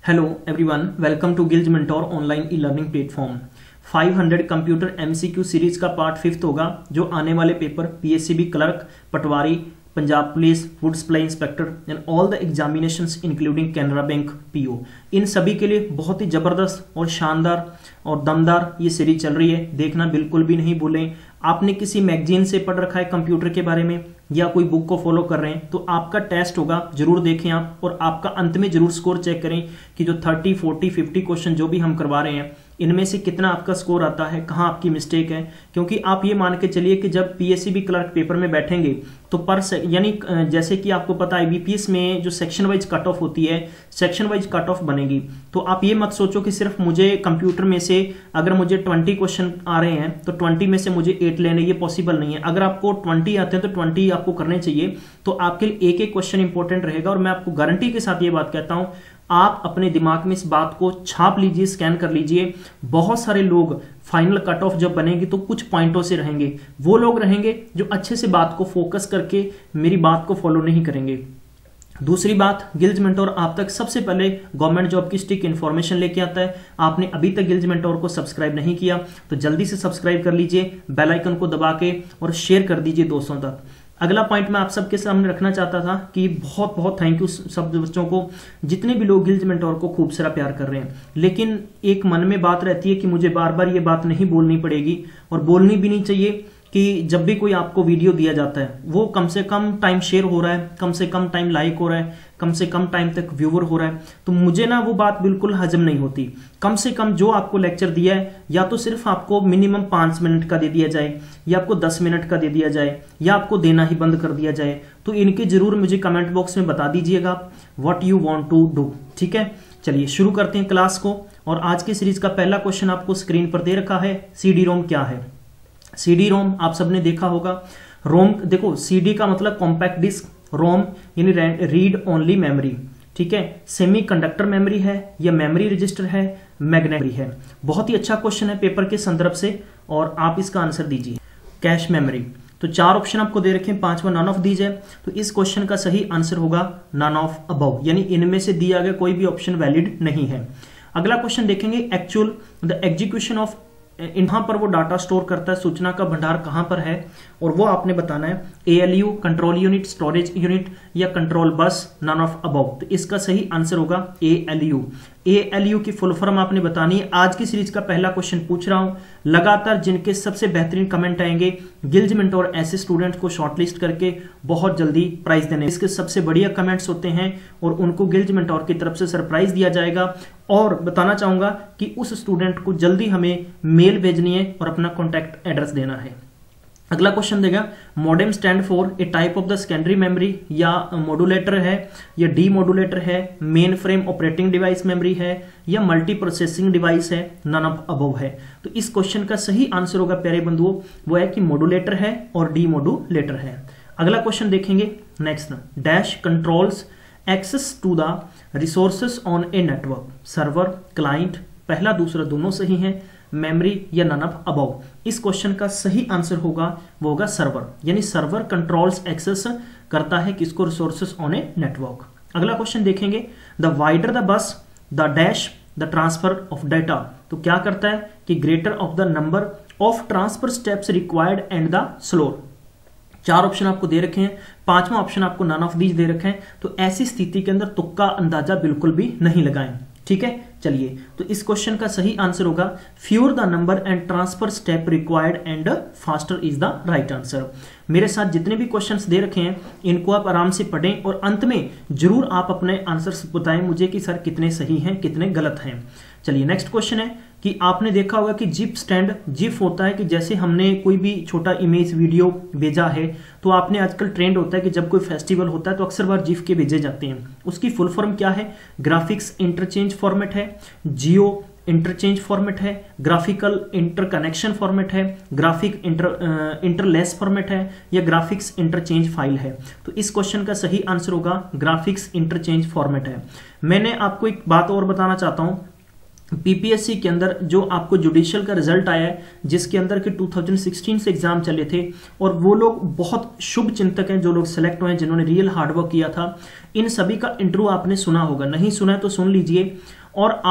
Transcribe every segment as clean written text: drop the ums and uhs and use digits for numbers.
Hello everyone, welcome to Gillz Mentor online e learning platform. 500 computer MCQ series का part 5 होगा, जो आने वाले paper PSCB clerk, patwari, Punjab police, food supply inspector and all the examinations including Canara bank PO, इन सभी के लिए बहुत ही जबरदस्त और शानदार और दमदार ये सीरीज चल रही है। देखना बिल्कुल भी नहीं भूलें। आपने किसी मैगजीन से पढ़ रखा है कंप्यूटर के बारे में या कोई बुक को फॉलो कर रहे हैं तो आपका टेस्ट होगा, जरूर देखें आप, और आपका अंत में जरूर स्कोर चेक करें कि जो 30, 40, 50 क्वेश्चन जो भी हम करवा रहे हैं इनमें से कितना आपका स्कोर आता है, कहाँ आपकी मिस्टेक है। क्योंकि आप ये मान के चलिए कि जब पीएससीबी क्लर्क पेपर में बैठेंगे तो यानी जैसे कि आपको पता है आईबीपीएस में जो सेक्शन वाइज कट ऑफ होती है, सेक्शन वाइज कट ऑफ बनेगी। तो आप ये मत सोचो कि सिर्फ मुझे कंप्यूटर में से अगर मुझे 20 क्वेश्चन आ रहे हैं तो 20 में से मुझे 8 लेने, ये पॉसिबल नहीं है। अगर आपको 20 आते हैं तो 20 आपको करने चाहिए, तो आपके लिए एक एक क्वेश्चन इंपॉर्टेंट रहेगा। और मैं आपको गारंटी के साथ ये बात कहता हूं, आप अपने दिमाग में इस बात को छाप लीजिए, स्कैन कर लीजिए। बहुत सारे लोग फाइनल कट ऑफ जब बनेगी तो कुछ पॉइंटों से रहेंगे, वो लोग रहेंगे जो अच्छे से बात को फोकस करके मेरी बात को फॉलो नहीं करेंगे। दूसरी बात, गिल्ज मेंटोर आप तक सबसे पहले गवर्नमेंट जॉब की स्टिक इन्फॉर्मेशन लेके आता है। आपने अभी तक गिल्ज मेंटोर को सब्सक्राइब नहीं किया तो जल्दी से सब्सक्राइब कर लीजिए, बेल आइकन को दबा के, और शेयर कर दीजिए दोस्तों तक। अगला पॉइंट मैं आप सबके सामने रखना चाहता था कि बहुत बहुत थैंक यू सब बच्चों को, जितने भी लोग गिल्ज मेंटोर को खूब सारा प्यार कर रहे हैं। लेकिन एक मन में बात रहती है कि मुझे बार बार ये बात नहीं बोलनी पड़ेगी, और बोलनी भी नहीं चाहिए कि जब भी कोई आपको वीडियो दिया जाता है वो कम से कम टाइम शेयर हो रहा है, कम से कम टाइम लाइक हो रहा है, कम से कम टाइम तक व्यूअर हो रहा है, तो मुझे ना वो बात बिल्कुल हजम नहीं होती। कम से कम जो आपको लेक्चर दिया है या तो सिर्फ आपको मिनिमम 5 मिनट का दे दिया जाए, या आपको 10 मिनट का दे दिया जाए, या आपको देना ही बंद कर दिया जाए। तो इनके जरूर मुझे कमेंट बॉक्स में बता दीजिएगा what you want to do. ठीक है, चलिए शुरू करते हैं क्लास को। और आज की सीरीज का पहला क्वेश्चन आपको स्क्रीन पर दे रखा है, सीडी रोम क्या है। सीडी रोम आप सबने देखा होगा। रोम देखो, सीडी का मतलब कॉम्पैक्ट डिस्क, रोम यानी रीड ओनली मेमोरी। ठीक है, सेमी कंडक्टर मेमोरी है या मेमोरी रजिस्टर है, मैग्नेटिक है। बहुत ही अच्छा क्वेश्चन है पेपर के संदर्भ से, और आप इसका आंसर दीजिए। कैश मेमोरी, तो 4 ऑप्शन आपको दे रखे हैं, 5वां नन ऑफ दीज है। तो इस क्वेश्चन का सही आंसर होगा नन ऑफ अबव, यानी इनमें से दिया गया कोई भी ऑप्शन वैलिड नहीं है। अगला क्वेश्चन देखेंगे, एक्चुअल द एग्जीक्यूशन ऑफ, यहाँ पर वो डाटा स्टोर करता है, सूचना का भंडार कहाँ पर है, और वो आपने बताना है। ALU, control unit, storage unit या control bus, none of above. तो इसका सही आंसर होगा एएलयू। एएलयू की फुल फॉर्म आपने बतानी है। आज की सीरीज का पहला क्वेश्चन पूछ रहा हूं, लगातार जिनके सबसे बेहतरीन कमेंट आएंगे गिल्ज मेंटोर ऐसे स्टूडेंट को शॉर्टलिस्ट करके बहुत जल्दी प्राइज देने, इसके सबसे बढ़िया कमेंट्स होते हैं और उनको गिल्ज मेंटोर की तरफ से सरप्राइज दिया जाएगा। और बताना चाहूंगा कि उस स्टूडेंट को जल्दी हमें मेल भेजनी है और अपना कॉन्टैक्ट एड्रेस देना है। अगला क्वेश्चन देगा, modem stand for a type of the secondary memory, या मॉड्यूलेटर है या डी मॉड्यूलेटर है, main frame operating device memory है या मल्टी प्रोसेसिंग डिवाइस है, नन ऑफ अबव है। तो इस क्वेश्चन का सही आंसर होगा प्यारे बंधुओं, वो है कि मॉड्यूलेटर है और डी मॉड्यूलेटर है। अगला क्वेश्चन देखेंगे, next, dash controls access to the resources on a network, server, client, पहला दूसरा दोनों सही है, मेमोरी या नन ऑफ अबव। इस क्वेश्चन का सही आंसर होगा वो होगा सर्वर, यानी सर्वर कंट्रोल्स एक्सेस करता है किसको, रिसोर्सेस ऑन ए नेटवर्क। अगला क्वेश्चन देखेंगे, the wider the bus the dash the transfer of data. तो क्या करता है कि greater of the number of transfer steps required and the slower. 4 option आपको दे रखे हैं, 5वां ऑप्शन आपको नन ऑफ दीज दे रखे हैं। तो ऐसी स्थिति के अंदर तुक्का अंदाजा बिल्कुल भी नहीं लगाएं। ठीक है, चलिए, तो इस क्वेश्चन का सही आंसर होगा fewer the number and transfer step required and faster is the right answer. मेरे साथ जितने भी क्वेश्चंस दे रखे हैं इनको आप आराम से पढ़ें और अंत में जरूर आप अपने आंसर्स बताएं मुझे कि सर कितने सही हैं कितने गलत हैं। चलिए, नेक्स्ट क्वेश्चन है कि आपने देखा होगा कि जिप स्टैंड, जिप होता है कि जैसे हमने कोई भी छोटा इमेज वीडियो भेजा है तो आपने आजकल ट्रेंड होता है कि जब कोई फेस्टिवल होता है तो अक्सर बार जिप के भेजे जाते हैं। उसकी फुल फॉर्म क्या है, ग्राफिक्स इंटरचेंज फॉर्मेट है, जियो इंटरचेंज फॉर्मेट है, ग्राफिकल इंटरकनेक्शन फॉर्मेट है, ग्राफिक इंटरलेस फॉर्मेट है या ग्राफिक्स इंटरचेंज फाइल है। तो इस क्वेश्चन का सही आंसर होगा ग्राफिक्स इंटरचेंज फॉर्मेट है। मैंने आपको एक बात और बताना चाहता हूं पीपीएससी के अंदर जो आपको जुडिशियल का रिजल्ट आया है, जिसके अंदर के 2016 से एग्जाम चले थे, और वो लोग बहुत शुभ चिंतक हैं जो लोग सेलेक्ट हुए हैं, जिन्होंने रियल हार्डवर्क किया था, इन सभी का इंटरव्यू आपने सुना होगा, नहीं सुना है तो सुन लीजिए। और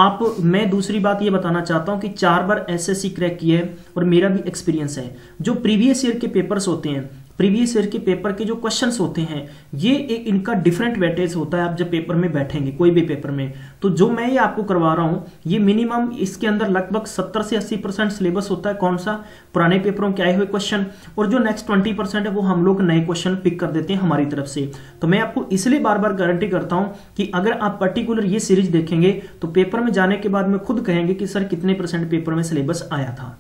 मैं दूसरी बात ये बताना चाहता हूं कि 4 बार एसएससी क्रैक किया है और मेरा भी एक्सपीरियंस है। जो प्रीवियस ईयर के पेपर्स होते हैं, प्रीवियस ईयर के पेपर के जो क्वेश्चंस होते हैं, ये एक इनका डिफरेंट वेटेज होता है। आप जब पेपर में बैठेंगे कोई भी पेपर में, तो जो मैं ये आपको करवा रहा हूं, ये मिनिमम इसके अंदर लगभग 70 से 80% सिलेबस होता है। कौन सा? पुराने पेपरों के आए हुए क्वेश्चन, और जो नेक्स्ट 20% है वो हम लोग नए क्वेश्चन पिक कर देते हैं हमारी तरफ से। तो मैं आपको इसलिए बार बार गारंटी करता हूं कि अगर आप पर्टिकुलर ये सीरीज देखेंगे तो पेपर में जाने के बाद में खुद कहेंगे कि सर कितने % पेपर में सिलेबस आया था।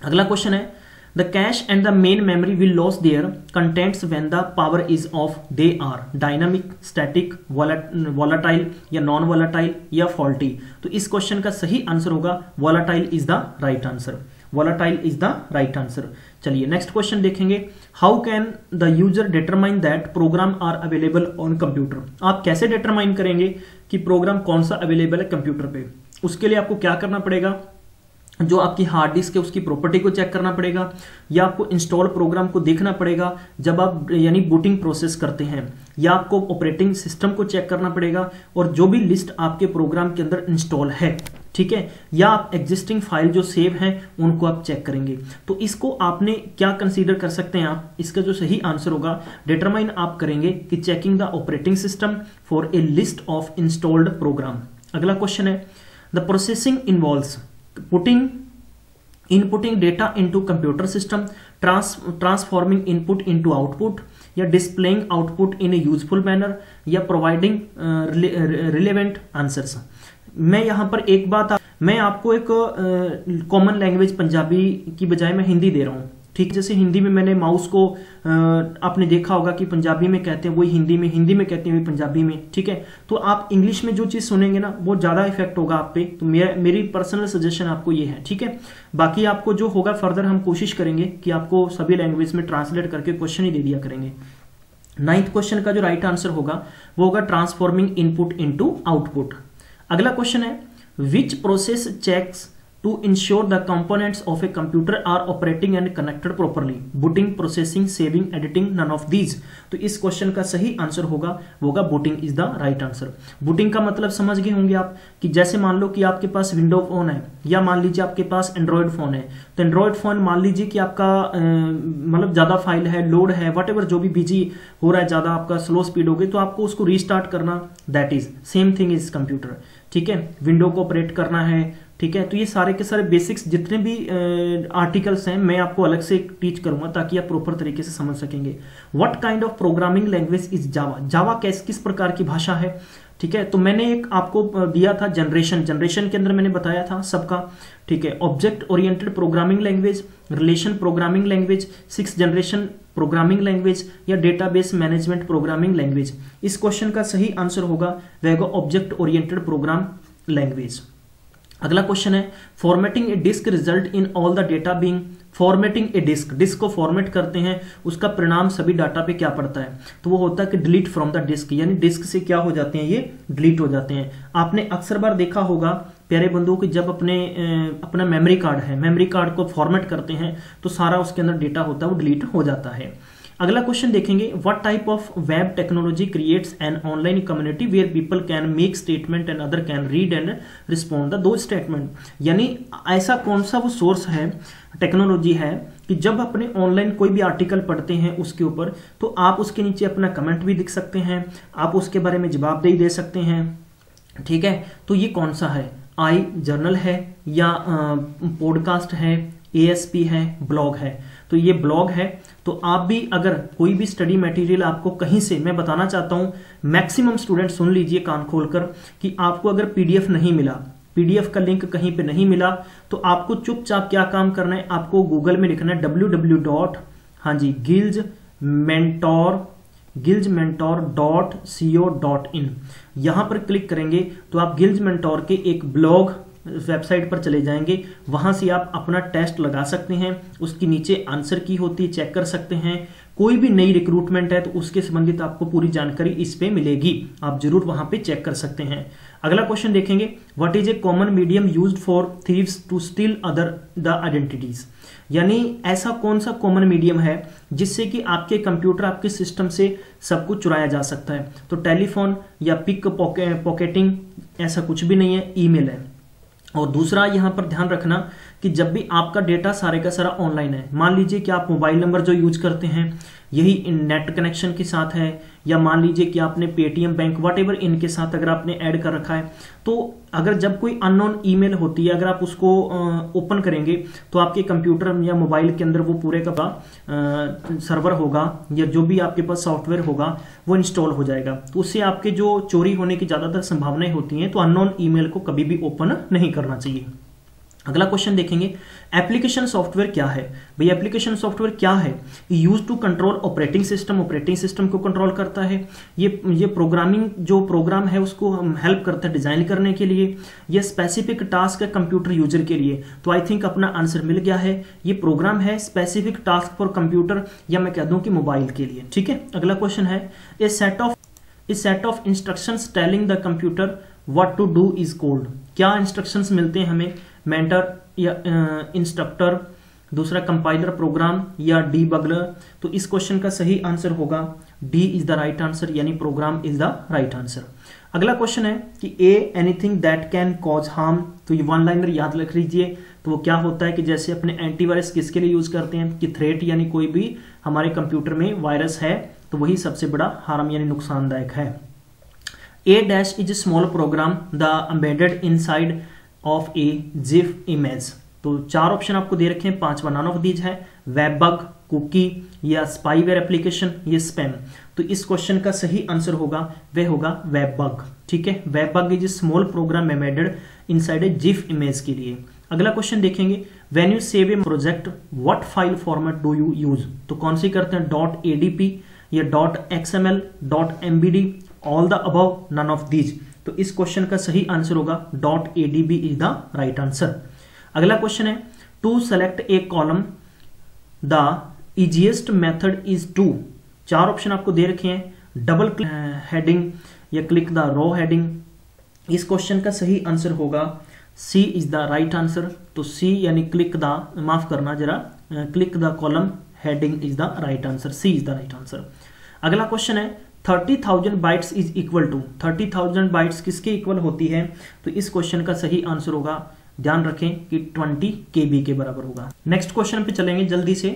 अगला क्वेश्चन है, The cache and the main memory will lose their contents when the power is off. They are dynamic, static, volatile या non volatile या faulty। तो इस क्वेश्चन का सही आंसर होगा volatile is the right answer। volatile is the right answer। चलिए next question देखेंगे, How can the user determine that program are available on computer? आप कैसे डिटरमाइन करेंगे कि प्रोग्राम कौन सा अवेलेबल है कंप्यूटर पे? उसके लिए आपको क्या करना पड़ेगा? जो आपकी हार्ड डिस्क है उसकी प्रॉपर्टी को चेक करना पड़ेगा, या आपको इंस्टॉल प्रोग्राम को देखना पड़ेगा जब आप यानी बूटिंग प्रोसेस करते हैं, या आपको ऑपरेटिंग सिस्टम को चेक करना पड़ेगा, और जो भी लिस्ट आपके प्रोग्राम के अंदर इंस्टॉल है, ठीक है, या आप एग्जिस्टिंग फाइल जो सेव हैं उनको आप चेक करेंगे। तो इसको आपने क्या कंसीडर कर सकते हैं आप? इसका जो सही आंसर होगा, डिटरमाइन आप करेंगे कि checking the operating system for a list of installed program. अगला क्वेश्चन है, the processing involves inputting data into computer system, transforming input into output, या displaying output in a useful manner, या providing relevant answers। मैं यहाँ पर एक बात, मैं आपको एक कॉमन लैंग्वेज पंजाबी की बजाय मैं हिंदी दे रहा हूँ, ठीक। जैसे हिंदी में मैंने माउस को आपने देखा होगा कि पंजाबी में कहते हैं वही हिंदी में कहते हैं वही पंजाबी में, ठीक है। तो आप इंग्लिश में जो चीज़ सुनेंगे ना वो ज़्यादा इफेक्ट होगा आप पे। तो मेरी पर्सनल सजेशन आपको ये है, ठीक है। बाकी आपको जो होगा फर्दर हम कोशिश करेंगे कि आपको सभी लैंग्वेज में ट्रांसलेट करके क्वेश्चन ही दे दिया करेंगे। 9th क्वेश्चन का जो राइट आंसर होगा वो होगा ट्रांसफॉर्मिंग इनपुट इनटू आउटपुट। अगला क्वेश्चन है, which process checks to ensure the components of a computer are operating and connected properly? booting, processing, saving, editing, none of these। तो इस question का सही आंसर होगा वो होगा booting is the right answer। booting का मतलब समझ गए होंगे आप कि जैसे मान लो कि आपके पास विंडो फोन है, या मान लीजिए आपके पास एंड्रॉयड फोन है, तो एंड्रॉयड फोन मान लीजिए कि आपका मतलब ज्यादा फाइल है, लोड है, वट जो भी बिजी हो रहा है, ज्यादा आपका स्लो स्पीड हो गई, तो आपको उसको रीस्टार्ट करना, that is same thing is computer, ठीक है। विंडो को ऑपरेट करना है, ठीक है। तो ये सारे के सारे बेसिक्स जितने भी आर्टिकल्स हैं मैं आपको अलग से टीच करूंगा ताकि आप प्रॉपर तरीके से समझ सकेंगे। What kind of programming language is Java? Java किस प्रकार की भाषा है, ठीक है। तो मैंने एक आपको दिया था जनरेशन के अंदर मैंने बताया था सबका, ठीक है। Object oriented programming language, relation programming language, 6th generation programming language, या डेटाबेस मैनेजमेंट प्रोग्रामिंग लैंग्वेज। इस क्वेश्चन का सही आंसर होगा वह ऑब्जेक्ट ओरिएंटेड प्रोग्राम लैंग्वेज। अगला क्वेश्चन है, formatting a disk result in all the data being. Formatting a disk को format करते हैं, उसका परिणाम सभी डाटा पे क्या पड़ता है? तो वो होता है कि डिलीट फ्रॉम द डिस्क, यानी डिस्क से क्या हो जाते हैं, ये डिलीट हो जाते हैं। आपने अक्सर बार देखा होगा प्यारे बंधुओं कि जब अपना मेमोरी कार्ड है, मेमोरी कार्ड को फॉर्मेट करते हैं तो सारा उसके अंदर डेटा होता है वो डिलीट हो जाता है। अगला क्वेश्चन देखेंगे, what type of web technology creates an online community where people can make statement and other can read and respond the दो स्टेटमेंट। यानी ऐसा कौन सा वो सोर्स है, टेक्नोलॉजी है कि जब अपने ऑनलाइन कोई भी आर्टिकल पढ़ते हैं उसके ऊपर, तो आप उसके नीचे अपना कमेंट भी लिख सकते हैं, आप उसके बारे में जवाबदेही दे सकते हैं, ठीक है। तो ये कौन सा है? आई जर्नल है, या पॉडकास्ट है, ASP है, ब्लॉग है। तो ये ब्लॉग है। तो आप भी अगर कोई भी स्टडी मटेरियल आपको कहीं से, मैं बताना चाहता हूं मैक्सिमम स्टूडेंट सुन लीजिए कान खोलकर, कि आपको अगर PDF नहीं मिला, PDF का लिंक कहीं पे नहीं मिला, तो आपको चुपचाप क्या काम करना है, आपको गूगल में लिखना है www.gilsmentor.co.in। यहां पर क्लिक करेंगे तो आप गिल्ज मेंटोर के एक ब्लॉग वेबसाइट पर चले जाएंगे, वहां से आप अपना टेस्ट लगा सकते हैं, उसकी नीचे आंसर की होती है चेक कर सकते हैं। कोई भी नई रिक्रूटमेंट है तो उसके संबंधित आपको पूरी जानकारी इस पे मिलेगी, आप जरूर वहां पे चेक कर सकते हैं। अगला क्वेश्चन देखेंगे, what is a common medium used for thieves to steal other the identities, यानी ऐसा कौन सा कॉमन मीडियम है जिससे कि आपके कंप्यूटर, आपके सिस्टम से सब कुछ चुराया जा सकता है। तो टेलीफोन या पिक पॉकेटिंग ऐसा कुछ भी नहीं है, ईमेल है। और दूसरा यहां पर ध्यान रखना कि जब भी आपका डेटा सारे का सारा ऑनलाइन है, मान लीजिए कि आप मोबाइल नंबर जो यूज करते हैं यही नेट कनेक्शन के साथ है, या मान लीजिए कि आपने पेटीएम बैंक व्हाटएवर इनके साथ अगर आपने ऐड कर रखा है, तो अगर जब कोई अननोन ईमेल होती है, अगर आप उसको ओपन करेंगे तो आपके कंप्यूटर या मोबाइल के अंदर वो पूरे का सर्वर होगा या जो भी आपके पास सॉफ्टवेयर होगा वो इंस्टॉल हो जाएगा। तो उससे आपके जो चोरी होने की ज्यादातर संभावनाएं होती हैं। तो अननोन ईमेल को कभी भी ओपन नहीं करना चाहिए। अगला क्वेश्चन देखेंगे, एप्लीकेशन सॉफ्टवेयर क्या है। भाई एप्लीकेशन सॉफ्टवेयर क्या है, use to control operating system, operating system को कंट्रोल करता है। ये प्रोग्रामिंग जो प्रोग्राम है उसको हम हेल्प करता है डिजाइन करने के लिए। ये स्पेसिफिक टास्क है कंप्यूटर यूजर के लिए। तो आई थिंक अपना आंसर मिल गया है, ये प्रोग्राम है स्पेसिफिक टास्क फॉर कंप्यूटर, या मैं कह दूं कि मोबाइल के लिए। ठीक है, अगला क्वेश्चन है, a set of instructions telling the computer what to do is called. क्या इंस्ट्रक्शंस मिलते हैं हमें, मेंटर या इंस्ट्रक्टर, दूसरा कंपाइलर प्रोग्राम या डीबगलर। तो इस क्वेश्चन का सही आंसर होगा D is the right answer, यानी program is the right answer. अगला क्वेश्चन है कि a anything that can cause harm. तो ये वन लाइनर याद रख लीजिए। तो वो क्या होता है कि जैसे अपने एंटीवायरस किसके लिए यूज करते हैं कि थ्रेट, यानी कोई भी हमारे कंप्यूटर में वायरस है तो वही सबसे बड़ा हार्म यानी नुकसानदायक है। A dash is a small program the embedded inside of a GIF image. तो चार ऑप्शन आपको दे रखे हैं, पांचवा नॉन ऑफ दीज है, वेब बग, कुकी या स्पाईवेयर एप्लीकेशन, ये स्पैम। तो इस क्वेश्चन का सही आंसर होगा वह होगा वेब बग। ठीक है, web bug is small program embedded inside a GIF image के लिए। अगला क्वेश्चन देखेंगे, when you save a project what file format do you use. तो कौन सी करते हैं, .adp या .xml, .mbd, all the above, none of these. तो इस क्वेश्चन का सही आंसर होगा .adb is the right answer. अगला क्वेश्चन है, to select a column the easiest method is to. चार ऑप्शन आपको दे रखे हैं, डबल क्लिक हेडिंग या क्लिक द रो हेडिंग। इस क्वेश्चन का सही आंसर होगा C is the right answer. तो सी यानी क्लिक द, माफ करना जरा, click the column heading is the right answer, C is the right answer. अगला क्वेश्चन है, 30,000 bytes is equal to. 30,000 bytes किसके इक्वल होती है। तो इस क्वेश्चन का सही आंसर होगा, ध्यान रखें कि 20 KB के बराबर होगा। नेक्स्ट क्वेश्चन पे चलेंगे जल्दी से।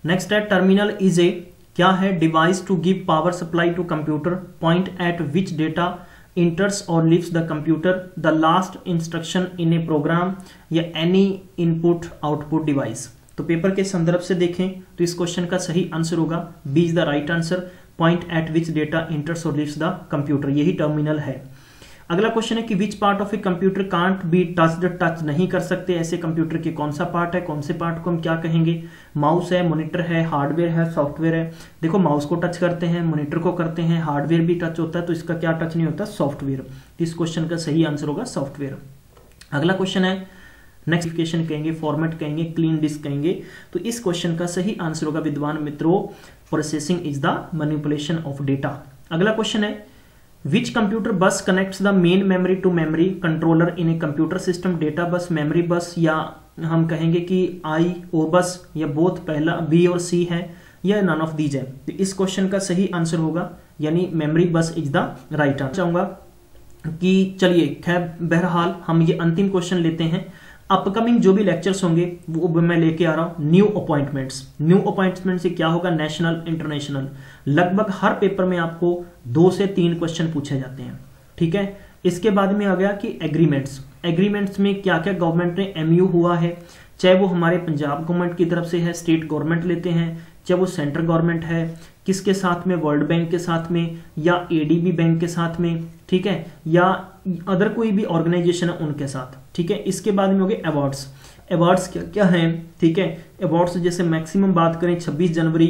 नेक्स्ट है, टर्मिनल इज ए क्या है, device to give power supply to computer, point at which data enters और leaves the computer, the last instruction in a program, या एनी इनपुट आउटपुट डिवाइस। तो पेपर के संदर्भ से देखें तो इस क्वेश्चन का सही आंसर होगा B is the right answer, point at which data enters और लीव्स द कंप्यूटर, यही टर्मिनल है। अगला क्वेश्चन है कि which part of a computer can't be touched, touch नहीं कर सकते ऐसे कंप्यूटर के कौन सा पार्ट है, कौन से पार्ट को हम क्या कहेंगे, माउस है, मॉनिटर है, हार्डवेयर है, सॉफ्टवेयर है। देखो माउस को टच करते हैं, मॉनिटर को करते हैं, हार्डवेयर भी टच होता है, तो इसका क्या टच नहीं होता, सॉफ्टवेयर। इस क्वेश्चन का सही आंसर होगा सॉफ्टवेयर। अगला क्वेश्चन है, नेक्स्ट कहेंगे, फॉर्मेट कहेंगे, क्लीन डिस्क कहेंगे। तो इस क्वेश्चन का सही आंसर होगा विद्वान मित्रों, processing is the manipulation of data. अगला क्वेश्चन है, which computer bus connects the main memory to memory controller in a computer system, data bus, memory bus, या हम कहेंगे कि I/O बस, या बोथ, पहला बी और सी है, या नन ऑफ दीज है। तो इस क्वेश्चन का सही आंसर होगा यानी मेमोरी बस इज द राइट आंसर। चाहूंगा कि चलिए खैर बहरहाल हम ये अंतिम क्वेश्चन लेते हैं। अपकमिंग जो भी लेक्चर्स होंगे वो मैं लेके आ रहा हूं, न्यू अपॉइंटमेंट्स। न्यू अपॉइंटमेंट से क्या होगा, नेशनल, इंटरनेशनल, लगभग हर पेपर में आपको 2 से 3 क्वेश्चन पूछे जाते हैं। ठीक है, इसके बाद में आ गया कि एग्रीमेंट्स। एग्रीमेंट्स में क्या क्या गवर्नमेंट ने MU हुआ है, चाहे वो हमारे पंजाब गवर्नमेंट की तरफ से है, स्टेट गवर्नमेंट लेते हैं, चाहे वो सेंट्रल गवर्नमेंट है, किसके साथ में, वर्ल्ड बैंक के साथ में, या ADB बैंक के साथ में, ठीक है, या अदर कोई भी ऑर्गेनाइजेशन है उनके साथ। ठीक है, इसके बाद में हो गए अवार्ड्स। अवार्ड्स क्या क्या हैं, ठीक है, अवार्ड्स जैसे मैक्सिमम बात करें 26 जनवरी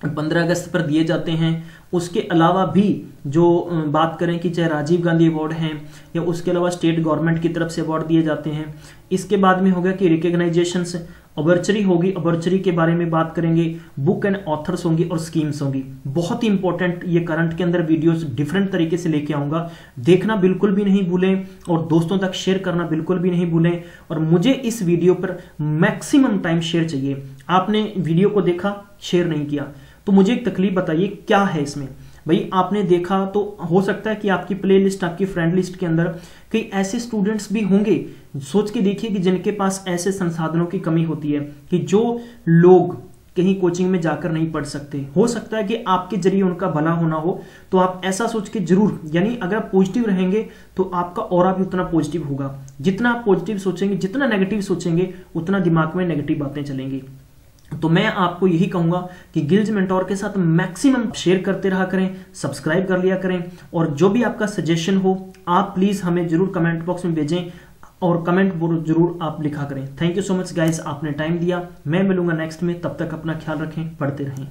15 अगस्त पर दिए जाते हैं। उसके अलावा भी जो बात करें कि चाहे राजीव गांधी अवार्ड हैं, या उसके अलावा स्टेट गवर्नमेंट की तरफ से अवार्ड दिए जाते हैं। इसके बाद में हो गया कि रिकग्नाइजेशंस, ऑबर्चरी होगी, ऑबर्चरी के बारे में बात करेंगे, बुक एंड ऑथर्स होंगी और स्कीम्स होंगी। बहुत ही इंपॉर्टेंट ये करंट के अंदर वीडियोस डिफरेंट तरीके से लेके आऊंगा, देखना बिल्कुल भी नहीं भूलें और दोस्तों तक शेयर करना बिल्कुल भी नहीं भूलें। और मुझे इस वीडियो पर मैक्सिमम टाइम शेयर चाहिए। आपने वीडियो को देखा, शेयर नहीं किया, तो मुझे एक तकलीफ बताइए क्या है इसमें। भाई आपने देखा तो हो सकता है कि आपकी प्लेलिस्ट, आपकी फ्रेंड लिस्ट के अंदर कई ऐसे स्टूडेंट्स भी होंगे, सोच के देखिए कि जिनके पास ऐसे संसाधनों की कमी होती है कि जो लोग कहीं कोचिंग में जाकर नहीं पढ़ सकते। हो सकता है कि आपके जरिए उनका भला होना हो, तो आप ऐसा सोच के जरूर, यानी अगर आप पॉजिटिव रहेंगे तो आपका ऑरा भी उतना पॉजिटिव होगा। जितना आप पॉजिटिव सोचेंगे, जितना नेगेटिव सोचेंगे, उतना दिमाग में नेगेटिव बातें चलेंगी। तो मैं आपको यही कहूंगा कि गिल्ज मेंटोर के साथ मैक्सिमम शेयर करते रहा करें, सब्सक्राइब कर लिया करें, और जो भी आपका सजेशन हो आप प्लीज हमें जरूर कमेंट बॉक्स में भेजें और कमेंट जरूर आप लिखा करें। Thank you so much guys, आपने टाइम दिया। मैं मिलूंगा नेक्स्ट में, तब तक अपना ख्याल रखें, पढ़ते रहें।